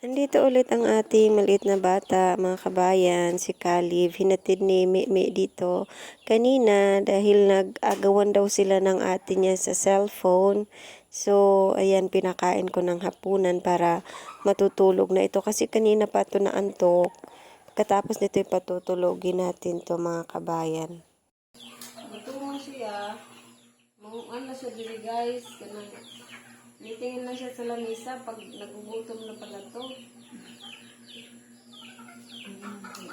Nandito ulit ang ating maliit na bata, mga kabayan, si Caleb. Hinatid ni Mimi dito kanina dahil nag-agawan daw sila ng ate niya sa cellphone. So, ayan, pinakain ko ng hapunan para matutulog na ito. Kasi kanina pa ito naantok. Katapos nito ipatutulogin natin to mga kabayan. Ito mo siya. Ano siya dili guys. Nitingin na siya sa lamisa pag nagugutom na pala to.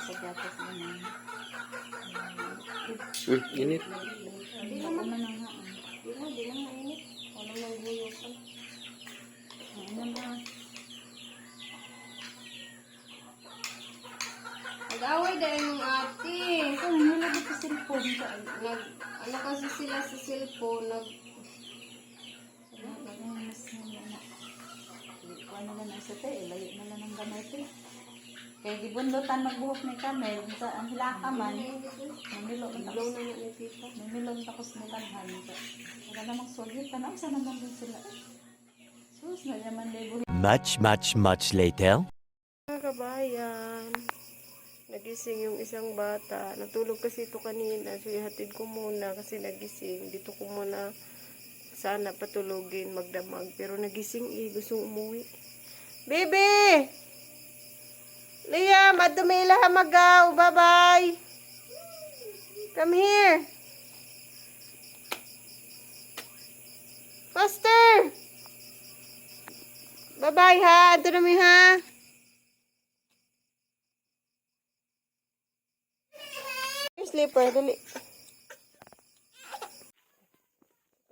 Sa gatas naman. Init. Di naman nga. Di lang mainit. Wala nang buyukan. Ano na. Nag-away dahil yung ate. Kung nilagay sa cellphone. Ano kasi sila sa cellphone. Ano na nasa te, layo na lang ang gamay te. Kaya gibundutan magbuhok ni Kamel, sa ang hilaka man, namilon takos nilanhan. Wala namang solid, tanong sa naman din sila. Sus, na naman libo. Much later. Mga kabayan, nagising yung isang bata. Natulog kasi ito kanina. So, ihatid ko muna kasi nagising. Dito ko muna sana patulogin, magdamag. Pero nagising gustong umuwi. Baby! Liam, adumila magaw. Bye-bye. Come here. Faster. Bye-bye ha. Ito na mi ha. Yung slipper, dali.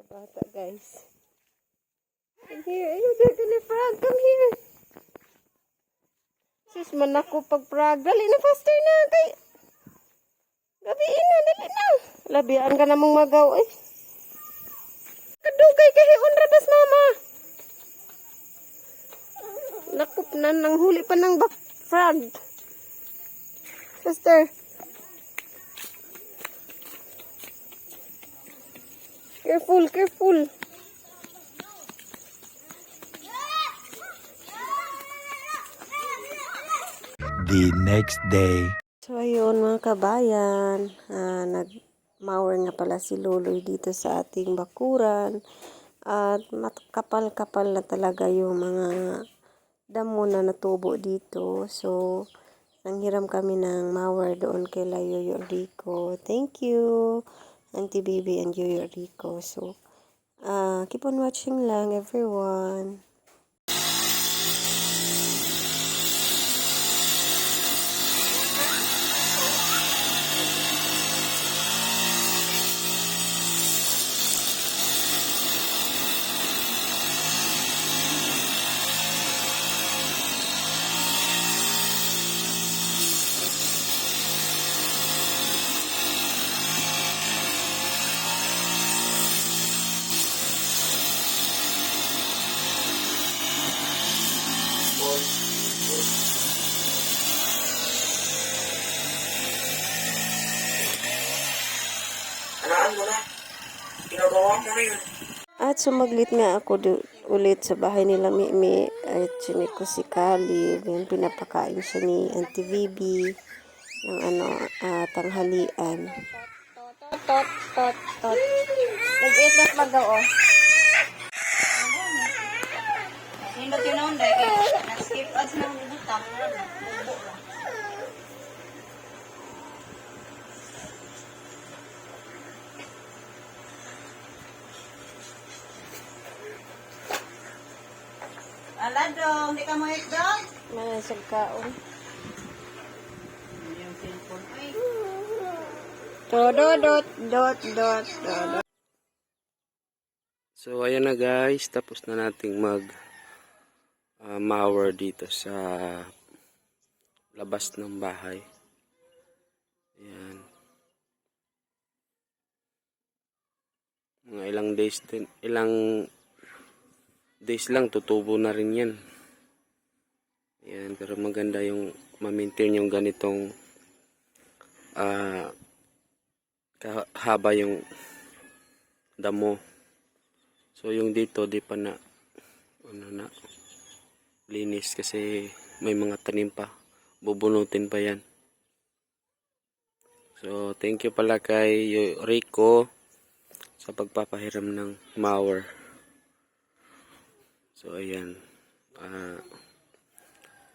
Bata guys. Come here. Ayun, dali frog. Come here. Sis, man ako pag-frog. Dali na, faster na. Kay gabiin na, dali na. Labian ka namang magaw eh. Kadugay kahion rabas mama. Nakup na, nang huli pa ng frog. Faster. Careful. The next day. So, ayun mga kabayan, nag-mower nga pala si Loloy dito sa ating bakuran. At kapal-kapal na talaga yung mga damo na natubo dito. So, nanghiram kami ng mower doon kay Yoyo Rico. Thank you, Auntie Baby and Yoyo Rico. So, keep on watching lang everyone. At sumaglit nga ako ulit sa bahay nila Mimi at sinig ko si Caleb. Yung pinapakain siya ni Auntie Bibi ng tanghalian. Tot. Nag-eat na magaw oh. Hindi yun ang dahil, na-skip ads ng butang. Ala dong, di ka mo dong? Manasag kaon. Yung cellphone. Ay, Dot. So, ayan na guys. Tapos na nating mower dito sa labas ng bahay. Ayan. Mga ilang days lang tutubo na rin yan. Ayan, pero maganda yung ma-maintain yung ganitong haba yung damo. So yung dito di pa na linis kasi may mga tanim pa. Bubunutin pa yan. So, thank you pala kay Rico sa pagpapahiram ng mower. So, ayan.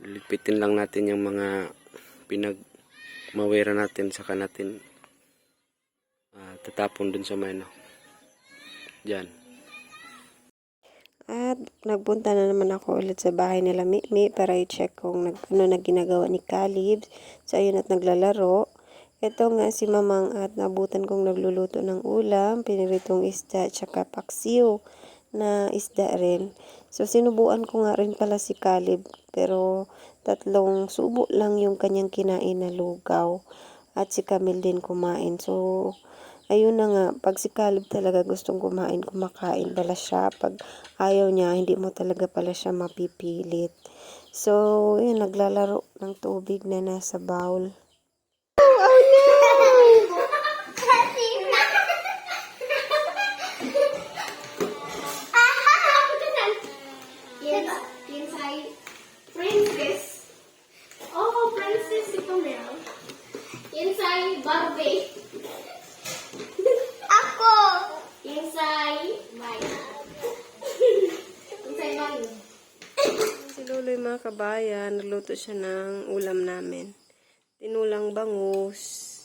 Lipitin lang natin yung mga pinagmawera natin, saka natin tatapon dun sa mano. Diyan. At nagpunta na naman ako ulit sa bahay nila Mimi para i-check kung ano na ginagawa ni Caleb. So, ayun at naglalaro. Ito nga si Mamang at nabutan kong nagluluto ng ulam, piniritong isda, tsaka paksiw na isda rin. So, sinubuan ko nga rin pala si Caleb, pero 3 subo lang yung kanyang kinain na lugaw. At si Camille din kumain. So, ayun na nga, pag si Caleb talaga gustong kumain, kumakain pala siya. Pag ayaw niya, hindi mo talaga pala siya mapipilit. So, yun, naglalaro ng tubig na nasa bowl. Yes, princess. Oh, princess si Pamela. Yan say Barbie. Ako. Yan say Maya. Yan say Maya. Si Luloy mga kabayan, nagluto siya ng ulam namin. Tinulang bangus.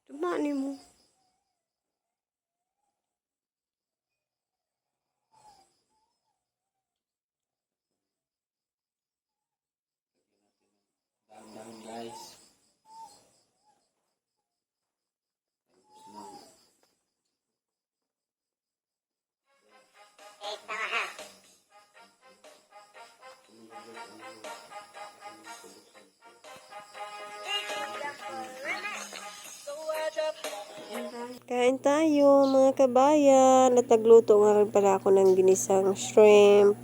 Tumani mo. Guys. Kain tayo mga kabayan. At nagluto nga rin pala ako ng ginisang shrimp.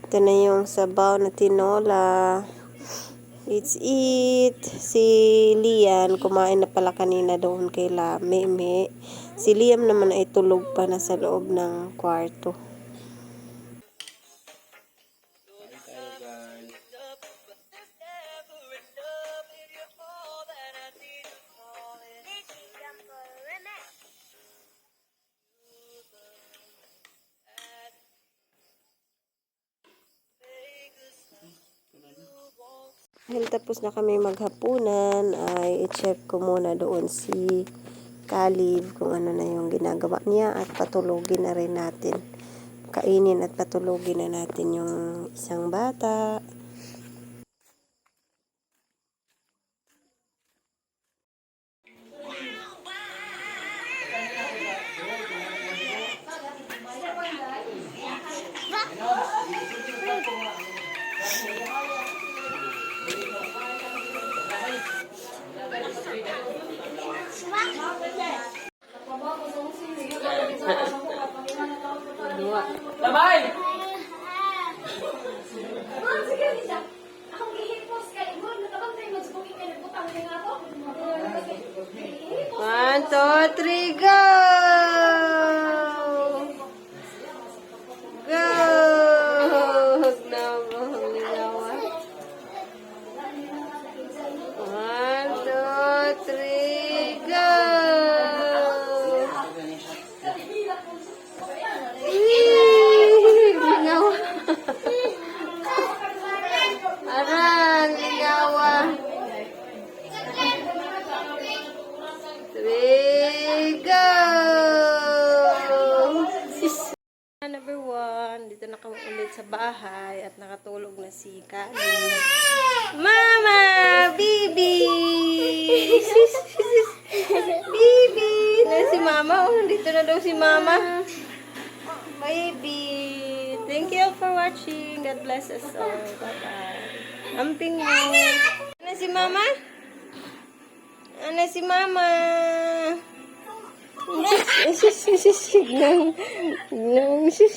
Ito na yung sabaw na tinola. Let's eat. Si Liam, kumain na pala kanina doon kay Meme. Si Liam naman ay tulog pa na sa loob ng kwarto. Dahil tapos na kami maghapunan, ay i-check ko muna doon si Caleb kung ano na yung ginagawa niya at patulogin na rin natin. Kainin at patulogin na natin yung isang bata. Akong gihipos kay mo, nakabantay magsbuki kay nagbutang kay nga to. 1, 2, 3, go! Go! Huwag na ako halilawa. 1, 2, 3, go! Lingawa. Aran, lingawa. 3, go! Number 1, dito na kami ulit sa bahay at nakatulog na si Kali. Mama! Bibi! Bibi! Na si Mama. Oh, dito na daw si Mama. Baby! Thank you for watching. God bless us all. Bye-bye. Amping mo. Ano si Mama? Ano si Mama? Sis, sis, sis, sis, sis, sis, sis, sis, sis, sis, sis,